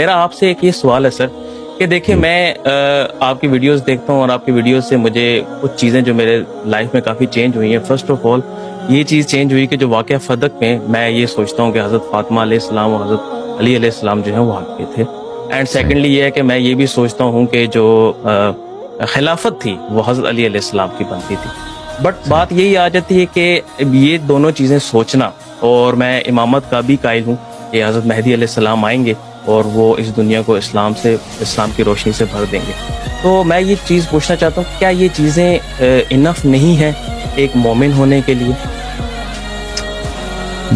میرا آپ سے ایک یہ سوال ہے سر کہ دیکھیں میں آپ کی ویڈیوز دیکھتا ہوں اور آپ کی ویڈیوز سے مجھے کچھ چیزیں جو میرے لائف میں کافی چینج ہوئی ہیں. فرسٹ آف آل یہ چیز چینج ہوئی کہ جو واقعہ فدق میں یہ سوچتا ہوں کہ حضرت فاطمہ علیہ السلام اور حضرت علی علیہ السلام جو ہیں وہ حق پہ تھے. اینڈ سیکنڈلی یہ ہے کہ میں یہ بھی سوچتا ہوں کہ جو خلافت تھی وہ حضرت علی علیہ السلام کی بنتی تھی. بٹ بات یہی آ جاتی ہے کہ یہ دونوں چیزیں سوچنا، اور میں امامت کا بھی قائل ہوں کہ حضرت مہدی علیہ السلام آئیں گے اور وہ اس دنیا کو اسلام کی روشنی سے بھر دیں گے. تو میں یہ چیز پوچھنا چاہتا ہوں، کیا یہ چیزیں انف نہیں ہیں ایک مومن ہونے کے لیے؟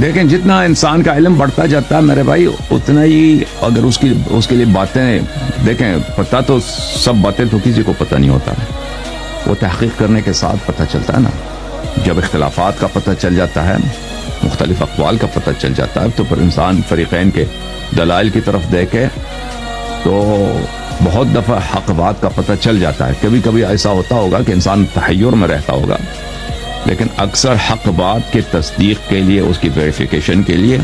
دیکھیں، جتنا انسان کا علم بڑھتا جاتا ہے میرے بھائی، اتنا ہی اگر اس کے لیے باتیں دیکھیں، پتہ تو سب باتیں تو کسی کو پتہ نہیں ہوتا، وہ تحقیق کرنے کے ساتھ پتہ چلتا ہے نا. جب اختلافات کا پتہ چل جاتا ہے، مختلف اقوال کا پتہ چل جاتا ہے، تو پھر انسان فریقین کے دلائل کی طرف دیکھے تو بہت دفعہ حق بات کا پتہ چل جاتا ہے. کبھی کبھی ایسا ہوتا ہوگا کہ انسان تحیر میں رہتا ہوگا، لیکن اکثر حق بات کے تصدیق کے لیے، اس کی ویریفیکیشن کے لیے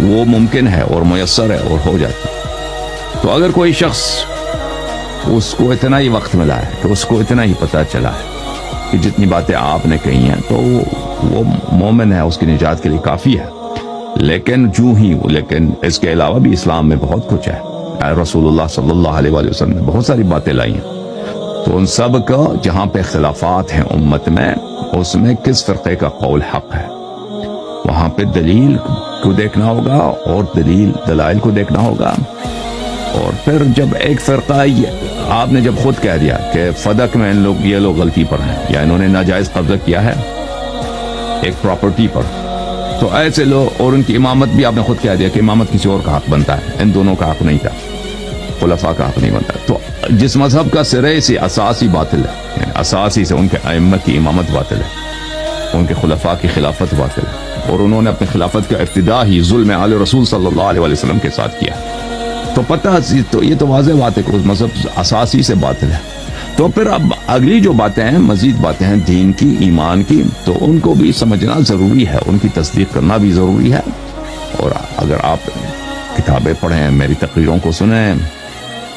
وہ ممکن ہے اور میسر ہے اور ہو جاتا ہے. تو اگر کوئی شخص اس کو اتنا ہی وقت ملا ہے، تو اس کو اتنا ہی پتہ چلا ہے کہ جتنی باتیں آپ نے کہی ہیں، تو وہ مومن ہے، اس کی نجات کے لیے کافی ہے. لیکن لیکن اس کے علاوہ بھی اسلام میں بہت کچھ ہے. رسول اللہ صلی اللہ علیہ وآلہ وسلم نے بہت ساری باتیں لائی ہیں. تو ان سب کا جہاں پہ اختلافات ہیں امت میں، اس میں کس فرقے کا قول حق ہے، وہاں پہ دلیل کو دیکھنا ہوگا اور دلائل کو دیکھنا ہوگا. اور پھر جب ایک فرقہ، آپ نے جب خود کہہ دیا کہ فدق میں یہ لوگ غلطی پر ہیں، یا انہوں نے ناجائز قبضہ کیا ہے ایک پراپرٹی پر، تو ایسے لوگ، اور ان کی امامت بھی آپ نے خود کہہ دیا کہ امامت کسی اور کا حق بنتا ہے، ان دونوں کا حق نہیں تھا، خلفاء کا حق نہیں بنتا. تو جس مذہب کا سرے سے اساسی باطل ہے، یعنی اساسی سے ان کے ائمہ کی امامت باطل ہے، ان کے خلفاء کی خلافت باطل ہے، اور انہوں نے اپنی خلافت کا ابتدا ہی ظلم آل رسول صلی اللہ علیہ وسلم کے ساتھ کیا. تو پتہ، تو یہ تو واضح بات ہے کہ اس مذہب اساسی سے باطل ہے. تو پھر اب اگلی جو باتیں ہیں، مزید باتیں ہیں دین کی، ایمان کی، تو ان کو بھی سمجھنا ضروری ہے، ان کی تصدیق کرنا بھی ضروری ہے. اور اگر آپ کتابیں پڑھیں، میری تقریروں کو سنیں،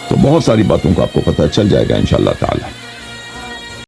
تو بہت ساری باتوں کا آپ کو پتہ چل جائے گا انشاءاللہ تعالی.